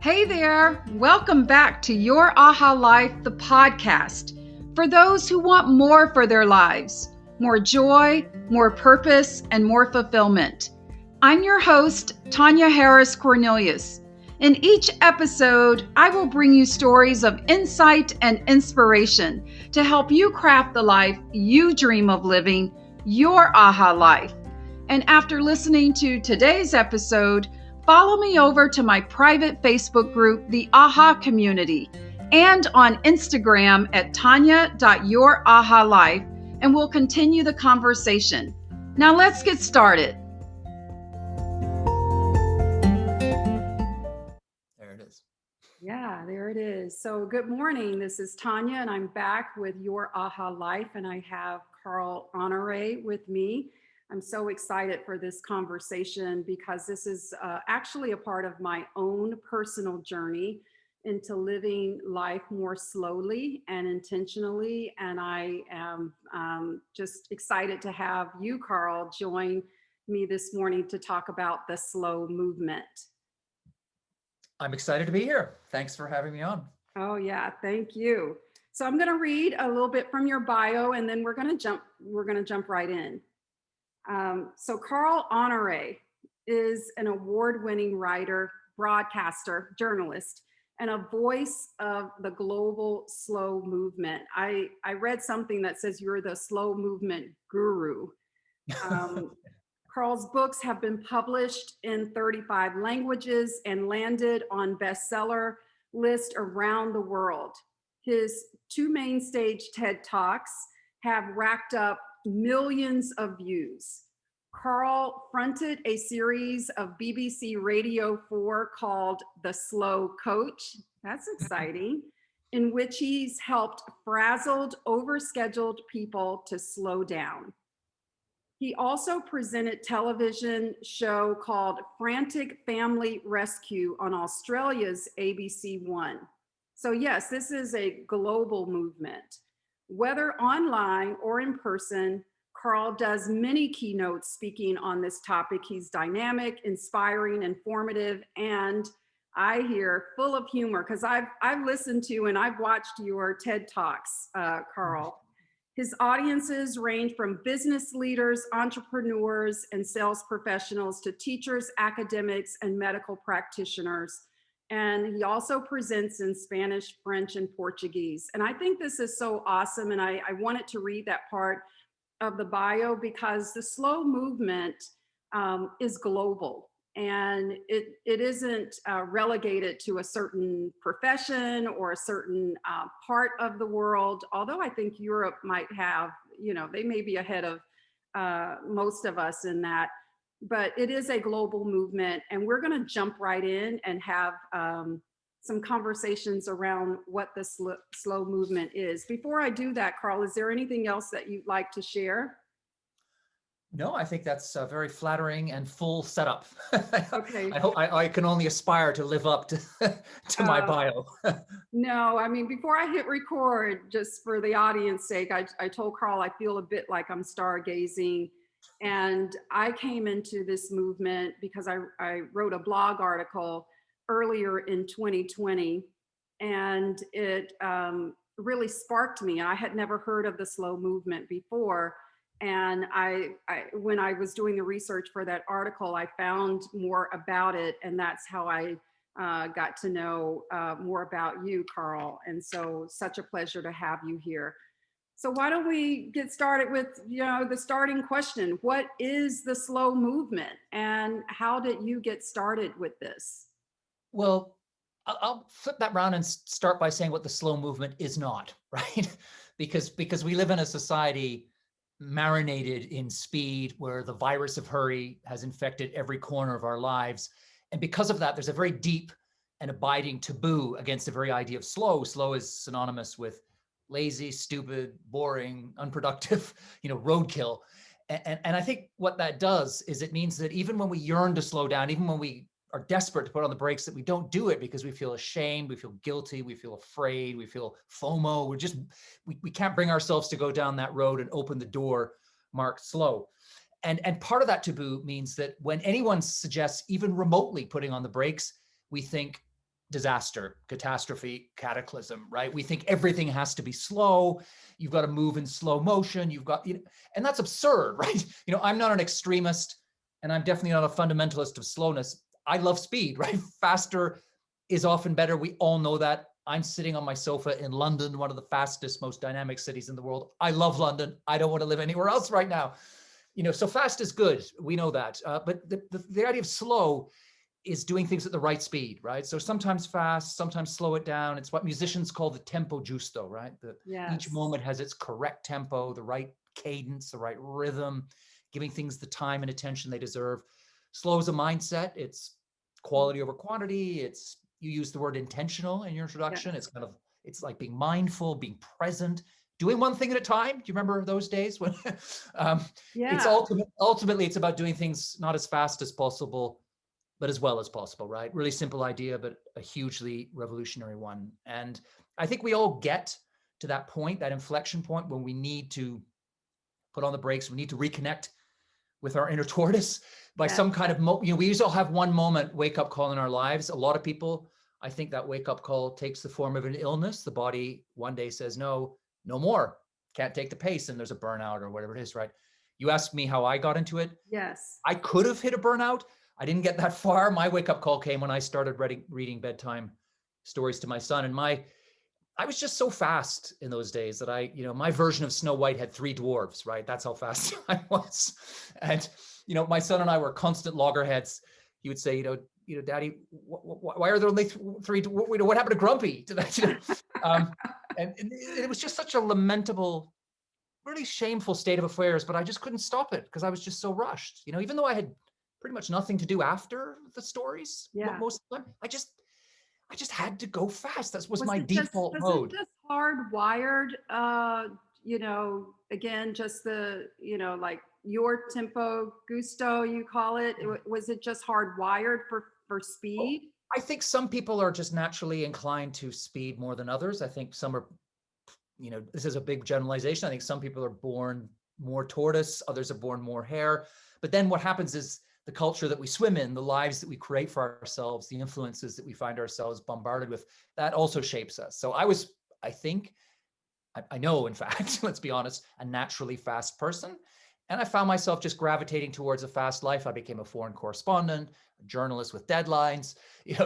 Hey there, welcome back to Your Aha Life, the podcast, for those who want more for their lives, more joy, more purpose, and more fulfillment. I'm your host, Tonya Harris Cornelius. In each episode, I will bring you stories of insight and inspiration to help you craft the life you dream of living, your Aha Life. And after listening to today's episode, follow me over to my private Facebook group, the AHA Community, and on Instagram at tonya.yourahalife, and we'll continue the conversation. Now let's get started. There it is. Yeah, there it is. So good morning. This is Tonya, and I'm back with Your AHA Life, and I have Carl Honoré with me. I'm so excited for this conversation because this is actually a part of my own personal journey into living life more slowly and intentionally. And I am just excited to have you, Carl, join me this morning to talk about the slow movement. I'm excited to be here. Thanks for having me on. Oh yeah, thank you. So I'm going to read a little bit from your bio, and then we're going to jump right in. So Carl Honoré is an award-winning writer, broadcaster, journalist, and a voice of the global slow movement. I read something that says you're the slow movement guru. Carl's books have been published in 35 languages and landed on bestseller lists around the world. His two main stage TED Talks have racked up millions of views. Carl fronted a series of BBC Radio 4 called The Slow Coach. That's exciting. In which he's helped frazzled, overscheduled people to slow down. He also presented television show called Frantic Family Rescue on Australia's ABC One. So yes, this is a global movement. Whether online or in person, Carl does many keynotes speaking on this topic. He's dynamic, inspiring, informative, and I hear full of humor because I've listened to and I've watched your TED Talks, Carl. His audiences range from business leaders, entrepreneurs, and sales professionals to teachers, academics, and medical practitioners. And he also presents in Spanish, French, and Portuguese. And I think this is so awesome. And I wanted to read that part of the bio because the slow movement is global. And it isn't relegated to a certain profession or a certain part of the world. Although I think Europe might have, they may be ahead of most of us in that. But it is a global movement, and we're going to jump right in and have some conversations around what the slow movement is. Before I do that, Carl, is there anything else that you'd like to share? No, I think that's a very flattering and full setup. Okay. I hope I can only aspire to live up to my bio. No, I mean, before I hit record, just for the audience sake, I told Carl I feel a bit like I'm stargazing. And I came into this movement because I wrote a blog article earlier in 2020, and it really sparked me. I had never heard of the slow movement before. And when I was doing the research for that article, I found more about it. And that's how I got to know more about you, Carl. And so such a pleasure to have you here. So why don't we get started with, the starting question. What is the slow movement and how did you get started with this? Well, I'll flip that around and start by saying what the slow movement is not, right? Because we live in a society marinated in speed where the virus of hurry has infected every corner of our lives. And because of that, there's a very deep and abiding taboo against the very idea of slow. Slow is synonymous with lazy, stupid, boring, unproductive, roadkill. And I think what that does is it means that even when we yearn to slow down, even when we are desperate to put on the brakes, that we don't do it because we feel ashamed, we feel guilty, we feel afraid, we feel FOMO. We can't bring ourselves to go down that road and open the door marked slow. And part of that taboo means that when anyone suggests even remotely putting on the brakes, we think disaster, catastrophe, cataclysm, right? We think everything has to be slow. You've got to move in slow motion. You've got, and that's absurd, right? I'm not an extremist, and I'm definitely not a fundamentalist of slowness. I love speed, right? Faster is often better. We all know that. I'm sitting on my sofa in London, one of the fastest, most dynamic cities in the world. I love London. I don't want to live anywhere else right now. So fast is good. We know that. But the idea of slow is doing things at the right speed, right? So sometimes fast, sometimes slow it down. It's what musicians call the tempo giusto, right? Each Yes. moment has its correct tempo, the right cadence, the right rhythm, giving things the time and attention they deserve. Slow is a mindset. It's quality over quantity. You use the word intentional in your introduction. Yes. It's like being mindful, being present, doing one thing at a time. Do you remember those days when it's Yeah. ultimately it's about doing things not as fast as possible, but as well as possible, right? Really simple idea, but a hugely revolutionary one. And I think we all get to that point, that inflection point when we need to put on the brakes. We need to reconnect with our inner tortoise by Yes. some kind of, we usually all have one moment, wake up call in our lives. A lot of people, I think that wake up call takes the form of an illness. The body one day says, no more, can't take the pace. And there's a burnout or whatever it is, right? You asked me how I got into it. Yes. I could have hit a burnout. I didn't get that far. My wake up call came when I started reading bedtime stories to my son. And I was just so fast in those days that my version of Snow White had 3 dwarves, right? That's how fast I was. And, my son and I were constant loggerheads. He would say, Daddy, why are there only 3? What happened to Grumpy? And it was just such a lamentable, really shameful state of affairs, but I just couldn't stop it because I was just so rushed. Even though I had pretty much nothing to do after the stories, Yeah. most of the time, I just had to go fast. That was my it default was mode. it just hardwired, again, just the, like your tempo gusto, you call it? Was it just hardwired for speed? I think some people are just naturally inclined to speed more than others. I think some are, this is a big generalization. I think some people are born more tortoise, others are born more hare. But then what happens is the culture that we swim in, the lives that we create for ourselves, the influences that we find ourselves bombarded with, that also shapes us. So I know, in fact, let's be honest, a naturally fast person. And I found myself just gravitating towards a fast life. I became a foreign correspondent, a journalist with deadlines,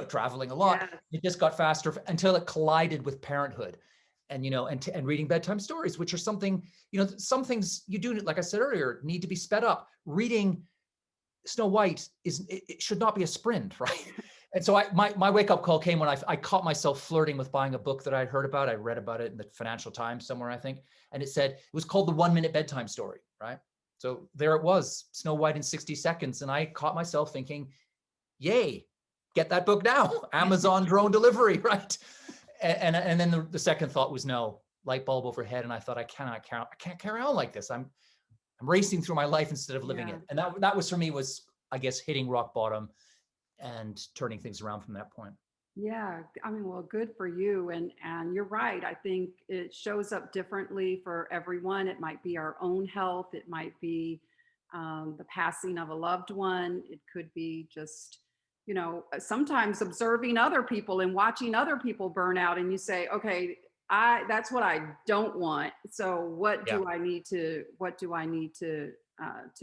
traveling a lot. Yes. It just got faster until it collided with parenthood and, and reading bedtime stories, which are something, some things you do, like I said earlier, need to be sped up. Reading Snow White it should not be a sprint, right? And so my wake up call came when I caught myself flirting with buying a book that I'd heard about. I read about it in the Financial Times somewhere, I think. And it was called The 1 Minute Bedtime Story, right? So there it was, Snow White in 60 seconds. And I caught myself thinking, yay, get that book now. Amazon drone delivery, right? And then the second thought was no, light bulb overhead. And I thought, I can't carry on like this. I'm racing through my life instead of living it. And that was, for me, was, I guess, hitting rock bottom and turning things around from that point. Yeah, I mean, well, good for you. And you're right. I think it shows up differently for everyone. It might be our own health. It might be the passing of a loved one. It could be just, sometimes observing other people and watching other people burn out. And you say, okay, that's what I don't want. So what do I need to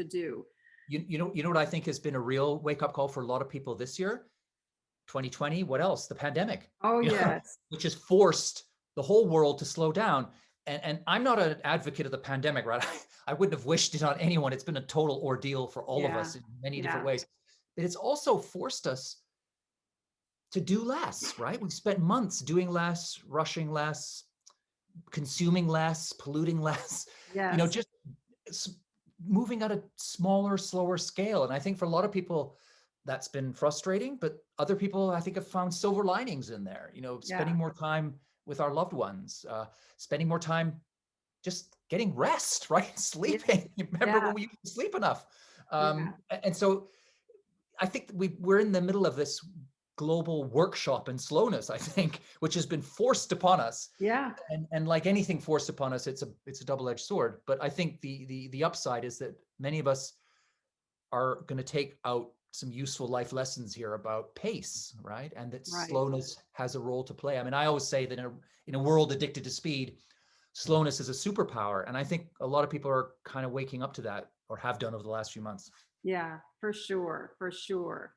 do? You know what I think has been a real wake up call for a lot of people this year? 2020, what else? The pandemic. Oh, yes. Which has forced the whole world to slow down. And I'm not an advocate of the pandemic, right? I wouldn't have wished it on anyone. It's been a total ordeal for all of us in many different ways. But it's also forced us to do less, right? We've spent months doing less, rushing less, consuming less, polluting less, Yes. just moving at a smaller, slower scale. And I think for a lot of people, that's been frustrating, but other people, I think, have found silver linings in there, spending more time with our loved ones, spending more time just getting rest, right? Sleeping. Remember when we used to sleep enough? And so I think we're in the middle of this global workshop in slowness, I think, which has been forced upon us. Yeah. And like anything forced upon us, it's a double-edged sword. But I think the upside is that many of us are going to take out some useful life lessons here about pace, right? And that Right. slowness has a role to play. I mean, I always say that in a world addicted to speed, slowness is a superpower. And I think a lot of people are kind of waking up to that, or have done over the last few months. Yeah, for sure, for sure.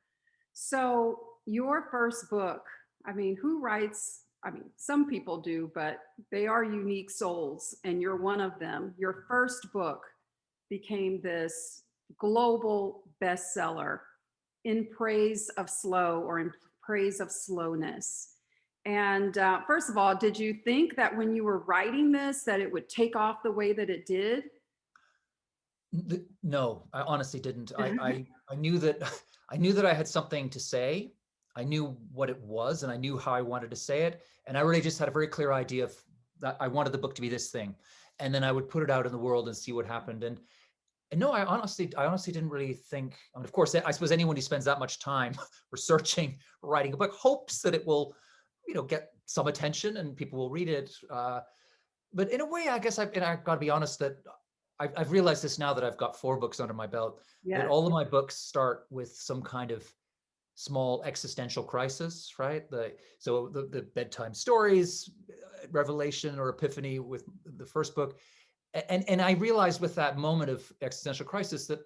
So your first book, I mean, who writes? I mean, some people do, but they are unique souls, and you're one of them. Your first book became this global bestseller, In Praise of Slow, or In Praise of Slowness. And first of all, did you think that when you were writing this that it would take off the way that it did? No, I honestly didn't. I knew that I knew that I had something to say. I knew what it was, and I knew how I wanted to say it. And I really just had a very clear idea of that I wanted the book to be this thing. And then I would put it out in the world and see what happened. And no, I honestly didn't really think. I mean, of course, I suppose anyone who spends that much time researching, writing a book, hopes that it will, get some attention and people will read it. But in a way, I guess I've got to be honest that I've realized this now that I've got 4 books under my belt, that Yes. all of my books start with some kind of small existential crisis, right? So the bedtime stories, revelation or epiphany with the first book. And I realized with that moment of existential crisis that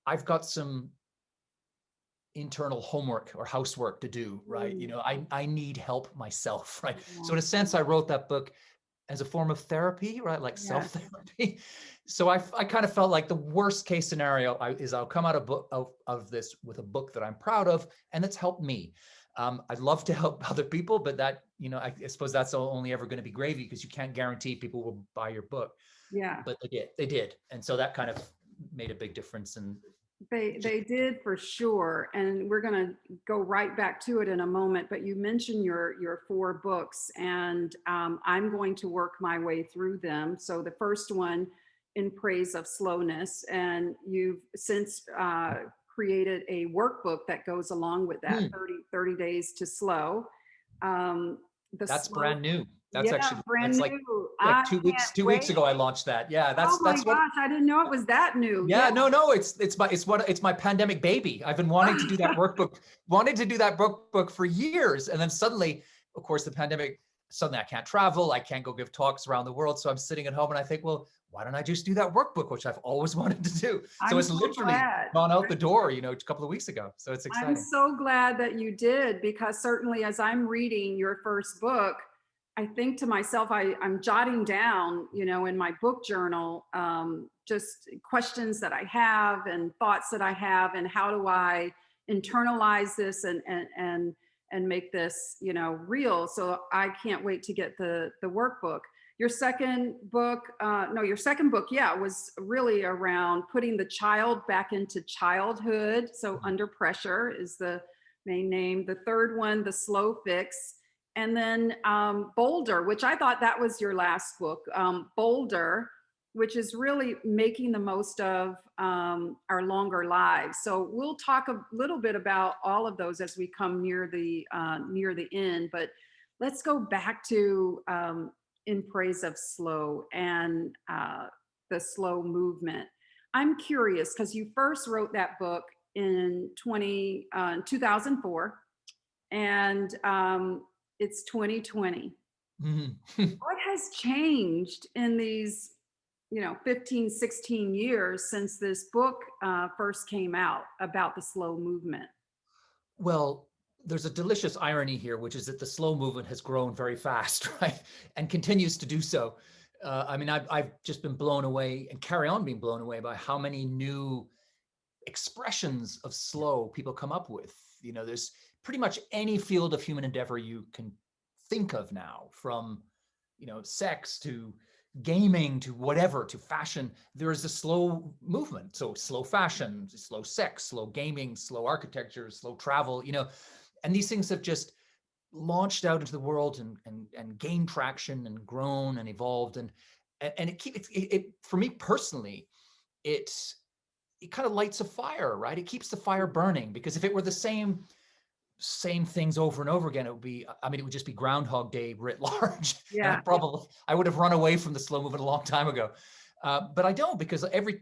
I've got some internal homework or housework to do, right? Mm, I need help myself, right? So yeah. in a sense, I wrote that book as a form of therapy, right? Like Yes. self-therapy. So I kind of felt like the worst case scenario is I'll come out of this with a book that I'm proud of and that's helped me. I'd love to help other people, but that, I suppose that's only ever going to be gravy because you can't guarantee people will buy your book. Yeah. But they did. And so that kind of made a big difference. And just, They did for sure, and we're going to go right back to it in a moment. But you mentioned your 4 books, and I'm going to work my way through them. So the first one, In Praise of Slowness, and you've since created a workbook that goes along with that, 30 days to slow. The that's slow, brand new. That's yeah, actually, brand that's new. I like can't 2 weeks wait. ago I launched that. Yeah, Oh my that's what. gosh, I didn't know it was that new. Yeah. Yeah, no, it's my pandemic baby. I've been wanting to do that workbook, wanting to do that workbook for years, and then suddenly, of course, the pandemic. Suddenly, I can't travel. I can't go give talks around the world. So I'm sitting at home, and I think, well, why don't I just do that workbook, which I've always wanted to do? So I'm it's so literally glad. gone out the door, a couple of weeks ago. So it's I'm exciting. so glad that you did, because certainly as I'm reading your first book, I think to myself, I'm jotting down, in my book journal, just questions that I have and thoughts that I have, and how do I internalize this and make this, real. So I can't wait to get the workbook. Your second book, no, your second book, yeah, was really around putting the child back into childhood. So Under Pressure is the main name. The third one, The Slow Fix. And then Bolder, which I thought that was your last book, Bolder, which is really making the most of our longer lives. So we'll talk a little bit about all of those as we come near the end. But let's go back to In Praise of Slow and the slow movement. I'm curious because you first wrote that book in 2004, and it's 2020. Mhm. What has changed in these 15, 16 years since this book first came out about the slow movement? Well, there's a delicious irony here, which is that the slow movement has grown very fast, right? And continues to do so. I mean, I've just been blown away and carry on being blown away by how many new expressions of slow people come up with. There's pretty much any field of human endeavor you can think of now, from, sex to gaming to whatever, to fashion. There is a slow movement. So slow fashion, slow sex, slow gaming, slow architecture, slow travel, and these things have just launched out into the world and gained traction and grown and evolved. And it for me personally, it kind of lights a fire, right? It keeps the fire burning, because if it were the same things over and over again, it would just be Groundhog Day writ large. And Yeah. I would have run away from the slow movement a long time ago. But I don't, because every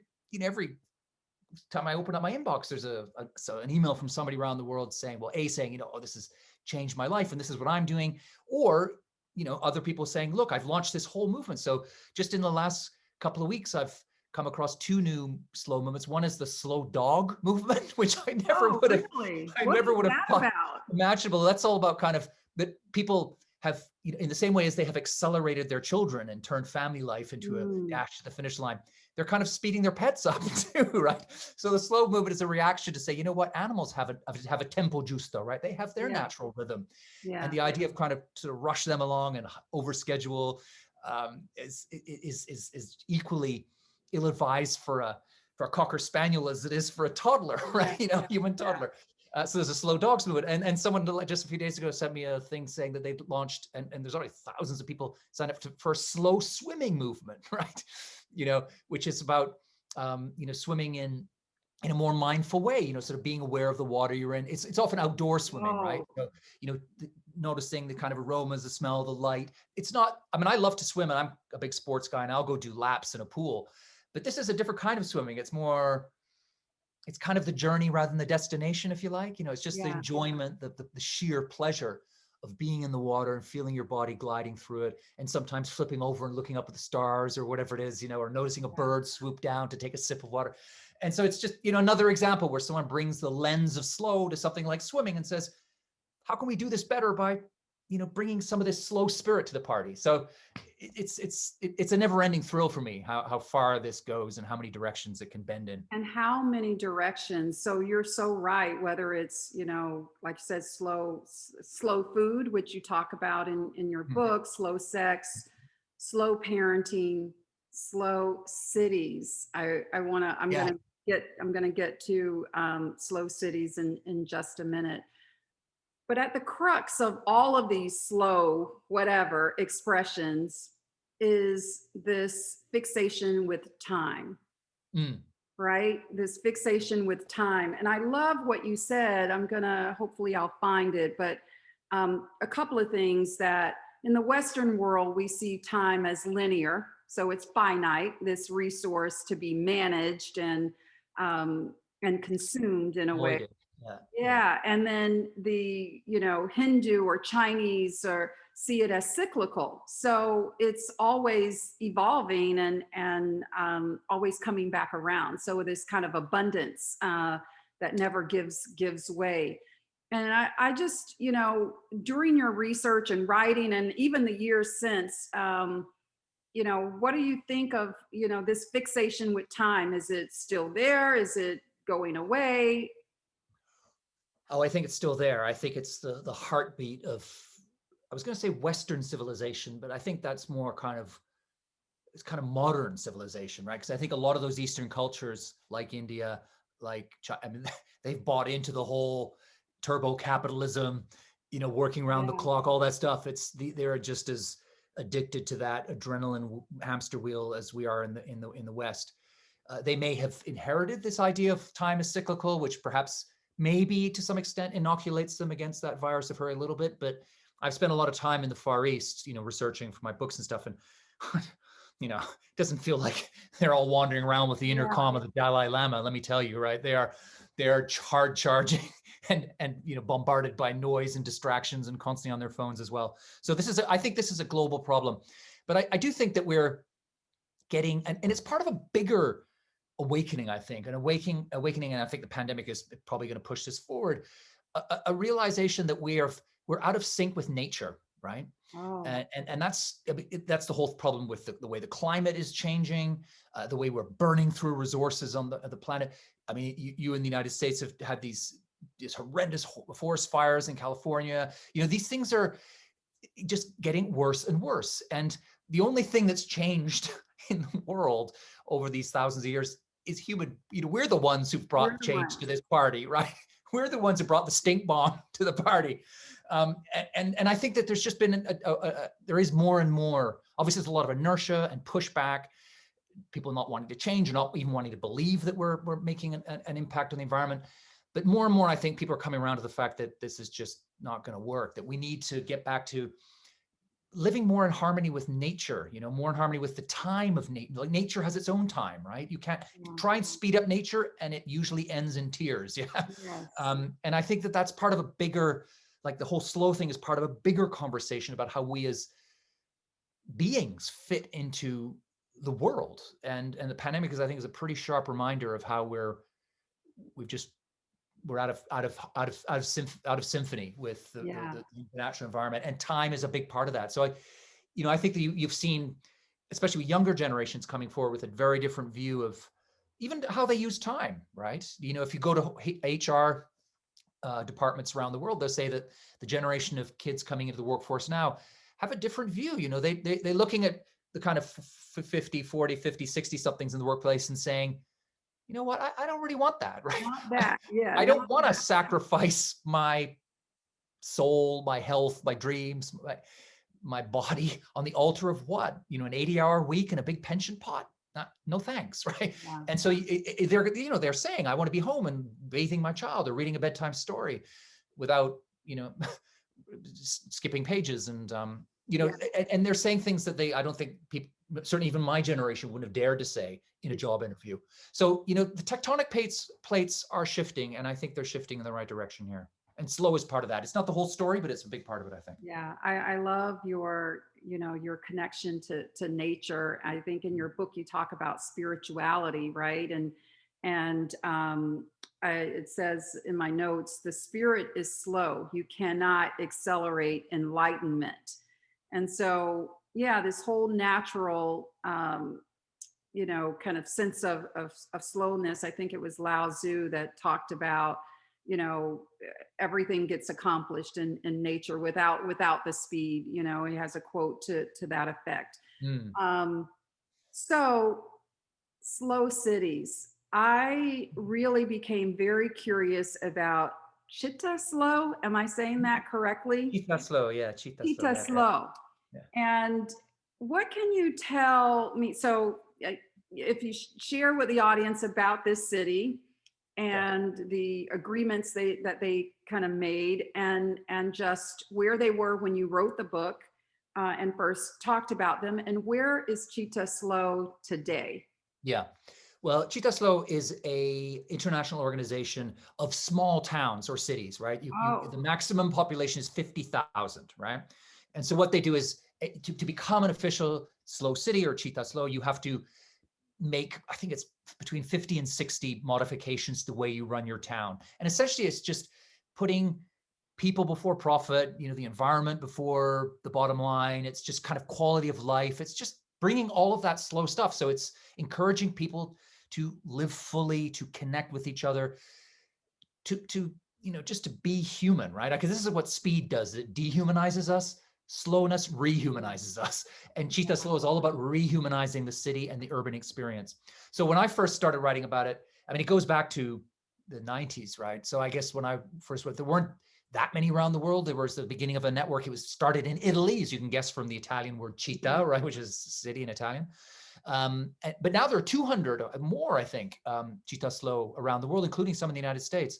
time I open up my inbox, there's an email from somebody around the world saying, well, saying, oh, this has changed my life and this is what I'm doing. Or, other people saying, look, I've launched this whole movement. So just in the last couple of weeks, I've come across 2 new slow movements. One is the slow dog movement, which I never would have, really? I What never is would have that thought about? imaginable. That's all about kind of that people have, in the same way as they have accelerated their children and turned family life into a dash to the finish line, they're kind of speeding their pets up too, right? So the slow movement is a reaction to say, you know what, animals have a tempo giusto, right? They have their natural rhythm. Yeah. And the idea of kind of sort of rush them along and overschedule is equally ill-advised for a Cocker Spaniel as it is for a toddler, right? Human toddler. So there's a slow dogs movement. And someone just a few days ago sent me a thing saying that they'd launched, and there's already thousands of people signed up for a slow swimming movement, right? Which is about, swimming in a more mindful way, sort of being aware of the water you're in. It's often outdoor swimming, right? Noticing the kind of aromas, the smell, the light. It's not, I love to swim and I'm a big sports guy and I'll go do laps in a pool, but this is a different kind of swimming. It's kind of the journey rather than the destination, if you like. It's just the enjoyment, the sheer pleasure of being in the water and feeling your body gliding through it, and sometimes flipping over and looking up at the stars or whatever it is, or noticing a bird swoop down to take a sip of water. And so it's just, another example where someone brings the lens of slow to something like swimming and says, how can we do this better by, bringing some of this slow spirit to the party? So it's a never-ending thrill for me how far this goes and how many directions it can bend in. And how many directions? So you're so right, whether it's, like you said, slow food, which you talk about in your book, slow sex, slow parenting, slow cities. I'm going to get to slow cities in just a minute. But at the crux of all of these slow, whatever expressions is this fixation with time, right? This fixation with time. And I love what you said. Hopefully I'll find it, but a couple of things that in the Western world, we see time as linear. So it's finite, this resource to be managed and consumed in a way. Yeah. And then the, Hindu or Chinese see it as cyclical. So it's always evolving and always coming back around. So this kind of abundance that never gives way. And I just, during your research and writing and even the years since, what do you think of, this fixation with time? Is it still there? Is it going away? Oh, I think it's still there. I think it's the heartbeat of, I was going to say Western civilization, but I think that's more it's kind of modern civilization, right? Because I think a lot of those Eastern cultures like India, like China, they've bought into the whole turbo capitalism, working around the clock, all that stuff. They're just as addicted to that adrenaline hamster wheel as we are in the West. They may have inherited this idea of time as cyclical, which perhaps maybe to some extent inoculates them against that virus of hurry a little bit. But I've spent a lot of time in the Far East, researching for my books and stuff. And, it doesn't feel like they're all wandering around with the intercom of the Dalai Lama. Let me tell you, right? They are hard charging and bombarded by noise and distractions and constantly on their phones as well. So I think this is a global problem. But I do think that we're getting, and it's part of a bigger awakening, I think, an awakening, and I think the pandemic is probably going to push this forward, a realization that we're out of sync with nature, right? Oh. And that's the whole problem with the way the climate is changing, the way we're burning through resources on the planet. I mean, you in the United States have had these horrendous forest fires in California. These things are just getting worse and worse. And the only thing that's changed in the world over these thousands of years is human. We're the ones who've brought change to this party, right? We're the ones who brought the stink bomb to the party. And I think that there's just been, there is more and more, obviously there's a lot of inertia and pushback, people not wanting to change and not even wanting to believe that we're making an impact on the environment. But more and more, I think people are coming around to the fact that this is just not going to work, that we need to get back to living more in harmony with nature, more in harmony with the time of nature. Like nature has its own time, right? You can't Yeah. try and speed up nature and it usually ends in tears. Yeah. Yes. And I think that that's part of a bigger, like the whole slow thing is part of a bigger conversation about how we as beings fit into the world. And the pandemic is, I think, is a pretty sharp reminder of how we're out of symphony with Yeah. the natural environment, and time is a big part of that. So I think that you've seen, especially with younger generations coming forward with a very different view of even how they use time, right? If you go to HR departments around the world, they'll say that the generation of kids coming into the workforce now have a different view. They're looking at the kind of 50, 40, 50, 60 somethings in the workplace and saying, you know what, I don't really want that, right? Not that. Yeah. I Not don't want to that. sacrifice my soul, my health, my dreams, my body on the altar of what? An 80-hour week and a big pension pot? No thanks, right? Yeah. And so they're saying, I want to be home and bathing my child or reading a bedtime story without, skipping pages. And, Yeah. and they're saying things that I don't think people, certainly even my generation, wouldn't have dared to say in a job interview. So, the tectonic plates are shifting, and I think they're shifting in the right direction here. And slow is part of that. It's not the whole story, but it's a big part of it, I think. Yeah, I love your connection to nature. I think in your book you talk about spirituality, right? It says in my notes, the spirit is slow. You cannot accelerate enlightenment. And so, yeah, this whole natural, kind of sense of slowness. I think it was Lao Tzu that talked about, everything gets accomplished in nature without the speed. He has a quote to that effect. Mm. So slow cities. I really became very curious about chitta slow. Am I saying that correctly? Cheetah slow, yeah, cheetah slow. Chitta Yeah, slow. yeah. And what can you tell me? So if you share with the audience about this city and the agreements that they kind of made, and just where they were when you wrote the book and first talked about them, and where is Cheetah Slow today? Yeah. Well, Cheetah Slow is a international organization of small towns or cities, right? The maximum population is 50,000, right? And so what they do is to become an official slow city or Cheetah Slow, you have to make, I think it's between 50 and 60 modifications to the way you run your town. And essentially it's just putting people before profit, the environment before the bottom line. It's just kind of quality of life. It's just bringing all of that slow stuff. So it's encouraging people to live fully, to connect with each other, to just to be human, right? Because this is what speed does. It dehumanizes us. Slowness rehumanizes us. And Cheetah Slow is all about rehumanizing the city and the urban experience. So when I first started writing about it, I mean, it goes back to the 90s, right? So I guess when I first went, there weren't that many around the world. There was the beginning of a network. It was started in Italy, as you can guess from the Italian word città, right? Which is city in Italian. But now there are 200 more, I think, Cheetah Slow around the world, including some in the United States.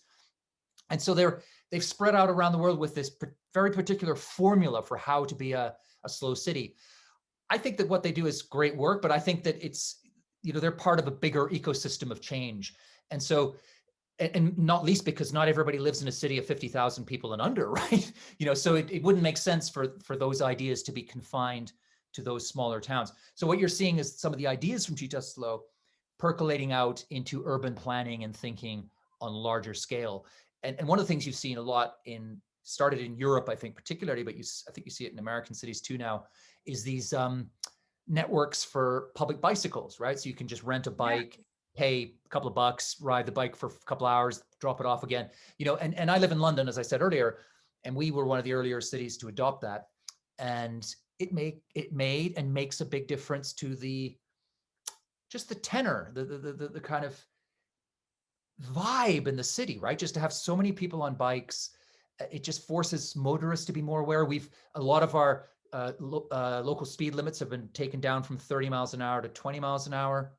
And so they've spread out around the world with this very particular formula for how to be a slow city. I think that what they do is great work, but I think that it's, they're part of a bigger ecosystem of change. And so, and not least because not everybody lives in a city of 50,000 people and under, right? So it wouldn't make sense for those ideas to be confined to those smaller towns. So what you're seeing is some of the ideas from Cheetah Slow percolating out into urban planning and thinking on larger scale. And one of the things you've seen a lot started in Europe, I think particularly, but I think you see it in American cities too now, is these networks for public bicycles, right? So you can just rent a bike, pay a couple of bucks, ride the bike for a couple of hours, drop it off again. And I live in London, as I said earlier, and we were one of the earlier cities to adopt that. And it made and makes a big difference to just the tenor, the kind of vibe in the city, right? Just to have so many people on bikes, it just forces motorists to be more aware. A lot of our local speed limits have been taken down from 30 miles an hour to 20 miles an hour.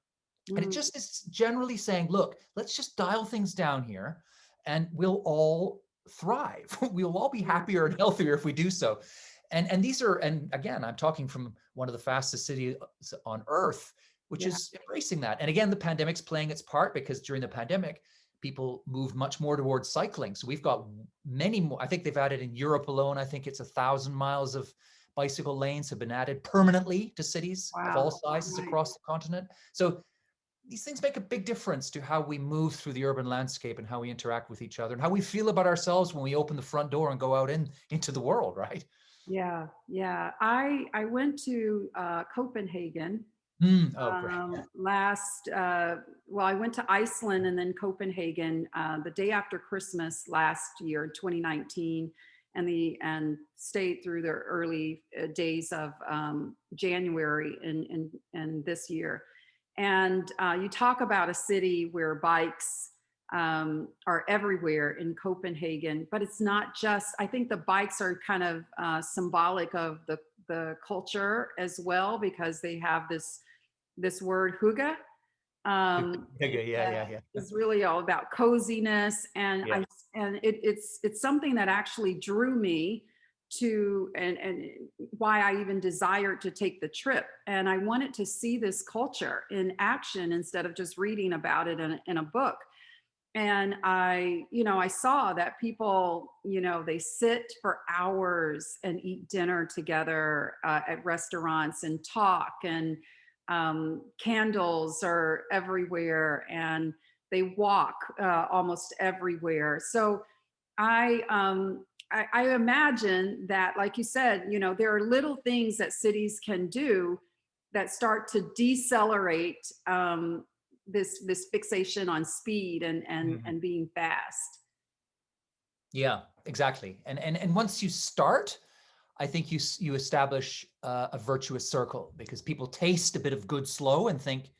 And it just is generally saying, look, let's just dial things down here and we'll all thrive. We'll all be happier and healthier if we do so. And these are, and again, I'm talking from one of the fastest cities on earth, which Yeah. is embracing that. And again, the pandemic's playing its part, because during the pandemic, people moved much more towards cycling. So we've got many more. I think they've added in Europe alone, I think it's 1,000 miles of bicycle lanes have been added permanently to cities of all Wow. sizes Right. across the continent. So these things make a big difference to how we move through the urban landscape and how we interact with each other and how we feel about ourselves when we open the front door and go out into the world, right? Yeah. Yeah. I went to Copenhagen Oh, great. last, well, I went to Iceland and then Copenhagen the day after Christmas last year, 2019, and stayed through the early days of January in this year. And you talk about a city where bikes are everywhere in Copenhagen, but it's not just, I think the bikes are kind of symbolic of the culture as well, because they have this word hygge, Yeah. that is really all about coziness, and Yeah. it's something that actually drew me to, and why I even desired to take the trip. And I wanted to see this culture in action instead of just reading about it in a book. And I saw that people, they sit for hours and eat dinner together at restaurants and talk, and candles are everywhere, and they walk almost everywhere. So I imagine that, like you said, there are little things that cities can do that start to decelerate this fixation on speed Mhm. and being fast. Yeah, exactly. And once you start, I think you establish a virtuous circle, because people taste a bit of good slow and think,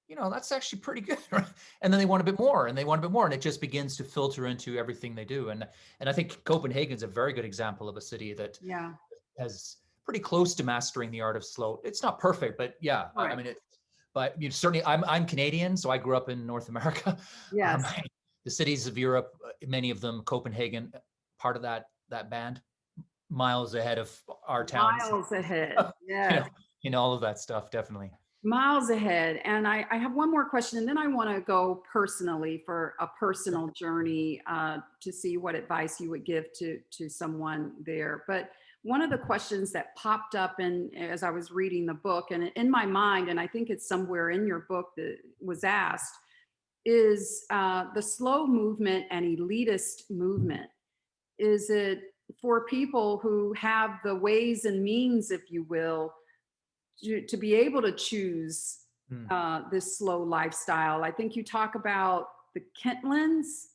that's actually pretty good. Right? And then they want a bit more and they want a bit more. And it just begins to filter into everything they do. And I think Copenhagen's a very good example of a city that Yeah. has pretty close to mastering the art of slow. It's not perfect, but yeah, I Right. mean, but certainly I'm Canadian, so I grew up in North America. Um, Yes. the cities of Europe, many of them, Copenhagen, part of that band, miles ahead of our towns, Miles ahead. you Yes. know, all of that stuff, definitely. Miles ahead. And I have one more question, and then I want to go personally for a Sure. personal journey to see what advice you would give to someone there. But one of the questions that popped up as I was reading the book, and in my mind, and I think it's somewhere in your book that was asked, is the slow movement and elitist movement. Is it for people who have the ways and means, if you will, to be able to choose Hmm. this slow lifestyle? I think you talk about the Kentlins.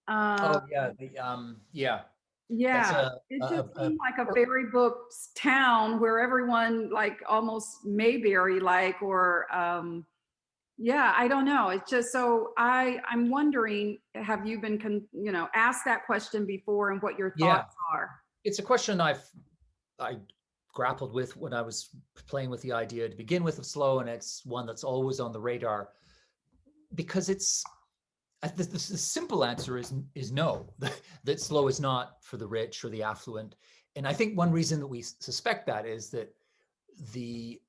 Uh, Oh yeah, yeah, that's yeah, it just a seemed like a fairy book town where everyone like almost Mayberry like, or yeah, I don't know. It's just, so I'm wondering, have you been asked that question before, and what your yeah. thoughts are? It's a question I grappled with when I was playing with the idea to begin with of slow, and it's one that's always on the radar, because the simple answer is no. That slow is not for the rich or the affluent. And I think one reason that we suspect that is that the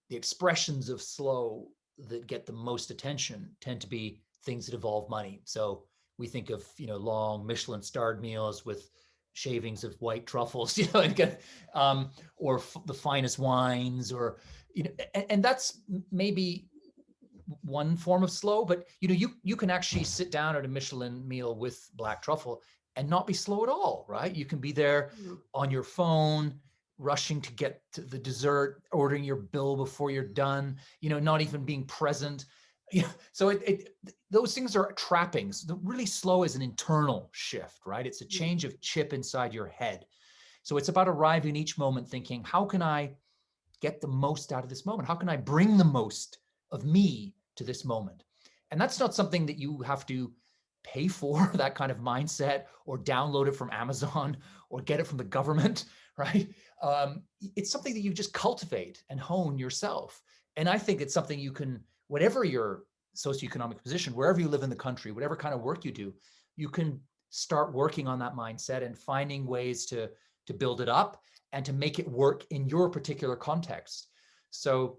the expressions of slow that get the most attention tend to be things that involve money. So we think of long Michelin starred meals with shavings of white truffles, or the finest wines, or and that's maybe one form of slow, but you can actually sit down at a Michelin meal with black truffle and not be slow at all, right? You can be there Mm. on your phone, rushing to get to the dessert, ordering your bill before you're done, not even being present. So those things are trappings. The really slow is an internal shift, right? It's a change of chip inside your head. So it's about arriving each moment thinking, how can I get the most out of this moment? How can I bring the most of me to this moment? And that's not something that you have to pay for, that kind of mindset, or download it from Amazon or get it from the government, right? It's something that you just cultivate and hone yourself. And I think it's something you can, whatever your socioeconomic position, wherever you live in the country, whatever kind of work you do, you can start working on that mindset and finding ways to to build it up and to make it work in your particular context. So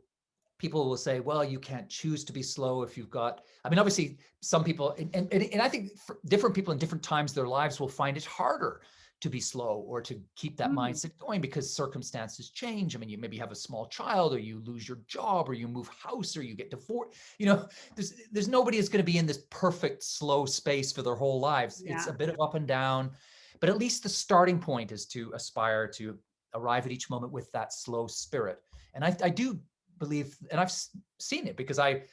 people will say, well, you can't choose to be slow if you've got, I mean, obviously some people, and I think for different people in different times of their lives will find it harder to be slow or to keep that Mm. mindset going because circumstances change. I mean, you maybe have a small child, or you lose your job, or you move house, or you get divorced. You know, there's nobody is going to be in this perfect slow space for their whole lives. It's Yeah. a bit of up and down, but at least the starting point is to aspire to arrive at each moment with that slow spirit. And I do believe, and I've seen it because I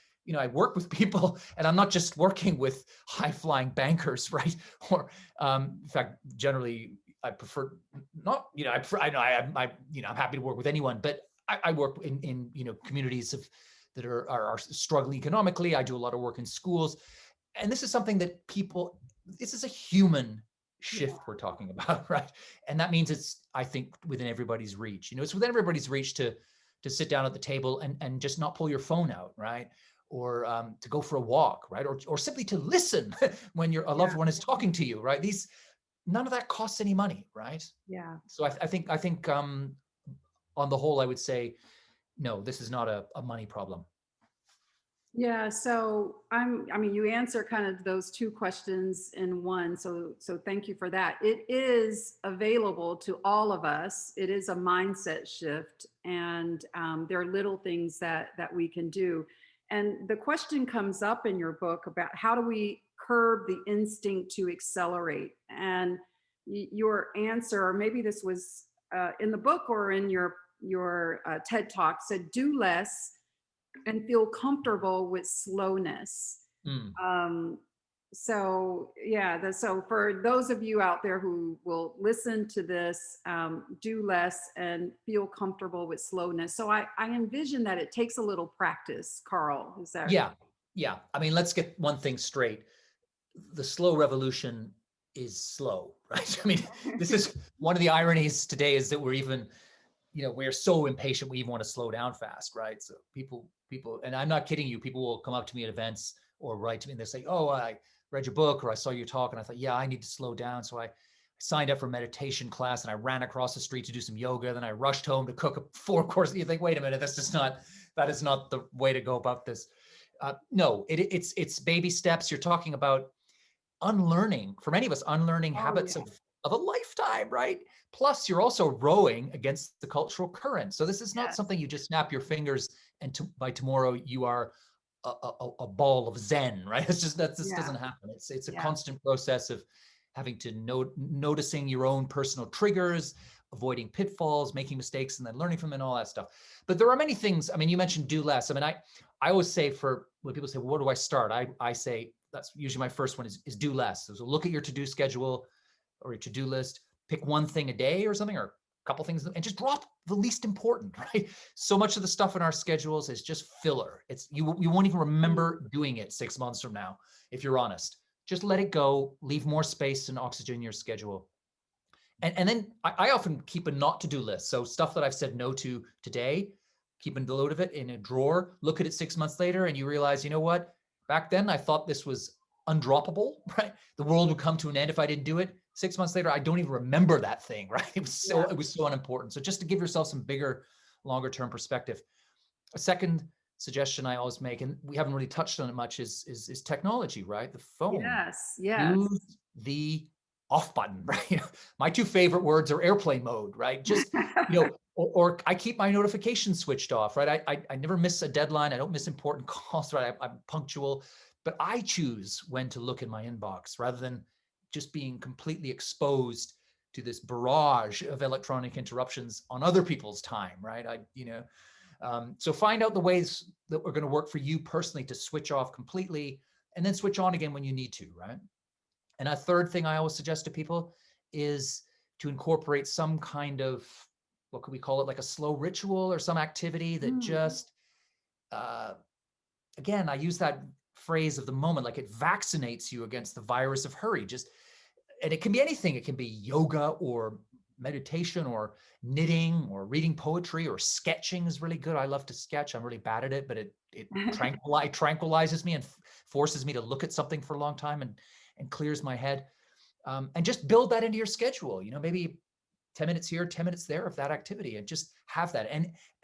work with people, and I'm not just working with high flying bankers, right? Or in fact, generally I prefer not, I know I'm happy to work with anyone, but I work in communities that are struggling economically. I do a lot of work in schools, and this is something that this is a human shift we're talking about, right? And that means it's, I think, within everybody's reach. It's within everybody's reach to sit down at the table and just not pull your phone out, right? Or to go for a walk, right? Or simply to listen when a loved one is talking to you, right? None of that costs any money, right? Yeah. So I think on the whole, I would say, no, this is not a money problem. Yeah, so I mean, you answer kind of those two questions in one. So thank you for that. It is available to all of us. It is a mindset shift, and there are little things that we can do. And the question comes up in your book about how do we curb the instinct to accelerate? And your answer, or maybe this was in the book or in your TED talk, said do less and feel comfortable with slowness. Mm. So yeah, so for those of you out there who will listen to this, do less and feel comfortable with slowness. So I envision that it takes a little practice, Carl. Is that? Yeah. I mean, let's get one thing straight. The slow revolution is slow, right? I mean, this is one of the ironies today, is that we're so impatient, we even want to slow down fast, right? So people, and I'm not kidding you, people will come up to me at events or write to me and they say, oh, I read your book or I saw your talk and I thought, yeah, I need to slow down. So I signed up for a meditation class and I ran across the street to do some yoga. Then I rushed home to cook a 4-course. You think, wait a minute, that is not the way to go about this. No, it's baby steps. You're talking about unlearning, for many of us, unlearning habits of a lifetime, right? Plus, you're also rowing against the cultural current. So this is not something you just snap your fingers and by tomorrow you are a ball of Zen, right? It's just that this doesn't happen. It's a constant process of having to noticing your own personal triggers, avoiding pitfalls, making mistakes, and then learning from them and all that stuff. But there are many things. I mean, you mentioned do less. I mean, I always say, for when people say, well, where do I start? I say, that's usually my first one is do less. So look at your to-do schedule or your to-do list, pick one thing a day or something, or a couple things, and just drop the least important, right? So much of the stuff in our schedules is just filler. You won't even remember doing it 6 months from now, if you're honest. Just let it go, leave more space and oxygen in your schedule. And then I often keep a not to-do list. So stuff that I've said no to today, keep a load of it in a drawer, look at it 6 months later, and you realize, you know what? Back then I thought this was undroppable, right? The world would come to an end if I didn't do it. 6 months later, I don't even remember that thing, right? It was so unimportant. So just to give yourself some bigger, longer term perspective. A second suggestion I always make, and we haven't really touched on it much, is technology, right? The phone. Yes. Use the off button, right? My two favorite words are airplane mode, right? Just, or I keep my notifications switched off, right? I never miss a deadline. I don't miss important calls, right? I'm punctual, but I choose when to look in my inbox rather than just being completely exposed to this barrage of electronic interruptions on other people's time, right? So find out the ways that are going to work for you personally to switch off completely and then switch on again when you need to, right? And a third thing I always suggest to people is to incorporate some kind of, what could we call it, like a slow ritual or some activity that just, again, I use that phrase of the moment, like it vaccinates you against the virus of hurry. And it can be anything. It can be yoga or meditation or knitting or reading poetry or sketching is really good. I love to sketch. I'm really bad at it, but it tranquilizes me and forces me to look at something for a long time and clears my head. And just build that into your schedule. Maybe 10 minutes here, 10 minutes there of that activity, and just have that.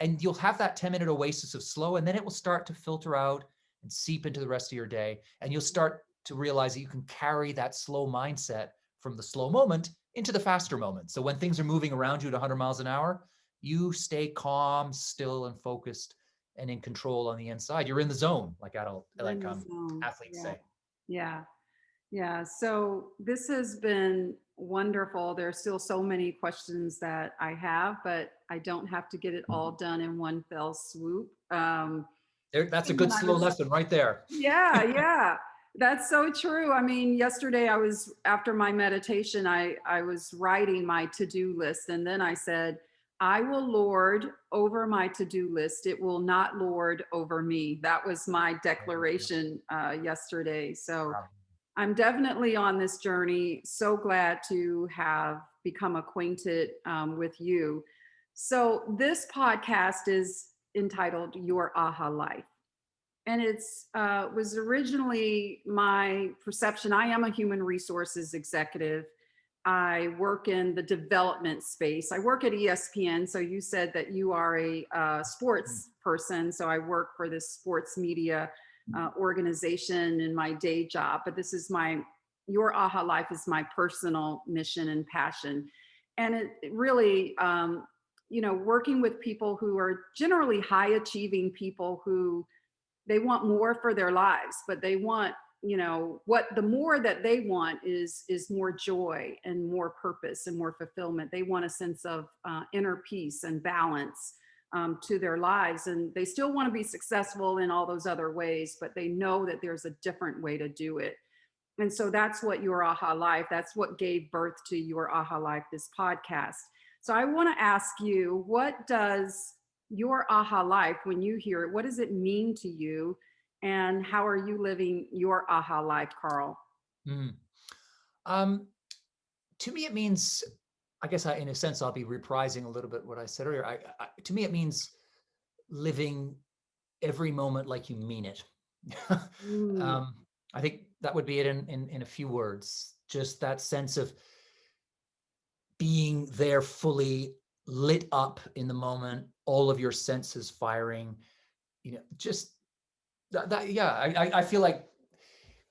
And you'll have that 10-minute oasis of slow, and then it will start to filter out and seep into the rest of your day. And you'll start to realize that you can carry that slow mindset from the slow moment into the faster moment. So when things are moving around you at 100 miles an hour, you stay calm, still, and focused and in control on the inside. You're in the zone, like athletes say. Yeah. Yeah. So this has been wonderful. There's still so many questions that I have, but I don't have to get it all done in one fell swoop. That's a good slow lesson right there. Yeah. Yeah. That's so true. I mean, yesterday after my meditation, I was writing my to-do list, and then I said, I will lord over my to-do list. It will not lord over me. That was my declaration yesterday. So I'm definitely on this journey. So glad to have become acquainted with you. So this podcast is entitled Your Aha Life. And it's was originally my perception. I am a human resources executive. I work in the development space. I work at ESPN. So you said that you are a sports person. So I work for this sports media organization in my day job. But this is Your Aha Life is my personal mission and passion. And it really, working with people who are generally high achieving people who they want more for their lives, but they want, the more that they want is more joy and more purpose and more fulfillment. They want a sense of inner peace and balance to their lives. And they still want to be successful in all those other ways, but they know that there's a different way to do it. And so that's what Your Aha Life, that's what gave birth to Your Aha Life, this podcast. So I want to ask you, what does your aha life, when you hear it, what does it mean to you? And how are you living your aha life, Carl? To me, it means, I guess in a sense, I'll be reprising a little bit what I said earlier. To me, it means living every moment like you mean it. I think that would be it in a few words. Just that sense of being there fully lit up in the moment, all of your senses firing, just that. Yeah, I feel like,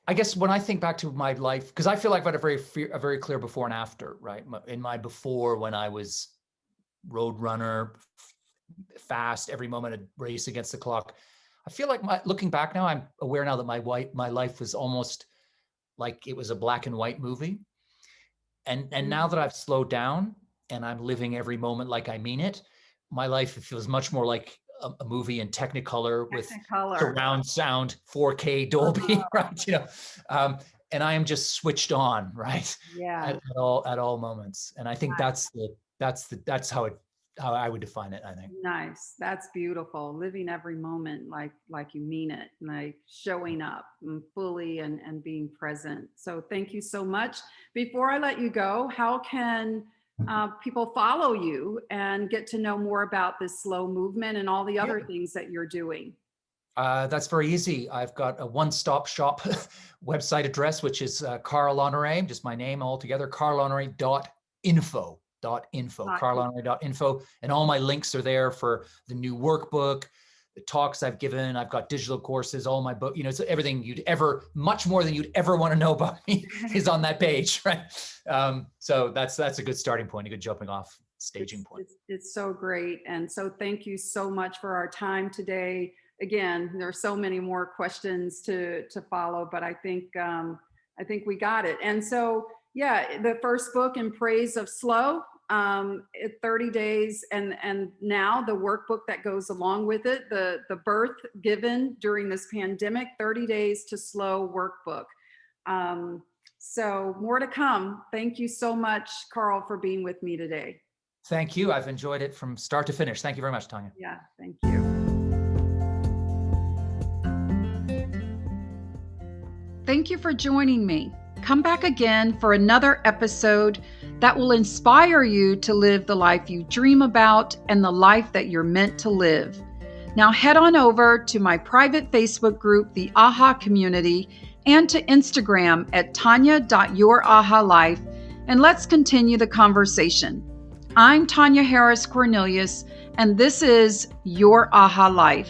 I guess when I think back to my life, because I feel like I've had a very clear before and after, right? In my before, when I was road runner, fast, every moment a race against the clock, I feel like looking back now, I'm aware now that my life was almost like it was a black and white movie. And now that I've slowed down and I'm living every moment like I mean it, my life feels much more like a movie in Technicolor with surround sound, 4K Dolby, right? And I am just switched on, right? Yeah. At all moments. And I think that's how I would define it, I think. Nice. That's beautiful. Living every moment like you mean it, like showing up fully and being present. So thank you so much. Before I let you go, how can people follow you and get to know more about this slow movement and all the other things that you're doing? That's very easy. I've got a one-stop shop website address, which is Carl Honoré, just my name all together, carlhonoré.info. carlhonoré.info, and all my links are there for the new workbook, the talks I've given. I've got digital courses, all my book, so everything much more than you'd ever want to know about me is on that page, right? So that's a good starting point, a good jumping off staging point. It's so great. And so thank you so much for our time today. Again, there are so many more questions to follow, but I think we got it. And so, yeah, the first book, In Praise of Slow, 30 days, and now the workbook that goes along with it, the birth given during this pandemic, 30 Days to Slow workbook. So more to come. Thank you so much, Carl, for being with me today. Thank you. I've enjoyed it from start to finish. Thank you very much, Tonya. Yeah, thank you. Thank you for joining me. Come back again for another episode that will inspire you to live the life you dream about and the life that you're meant to live. Now head on over to my private Facebook group, the AHA Community, and to Instagram at tonya.yourahalife, and let's continue the conversation. I'm Tonya Harris Cornelius, and this is Your Aha Life.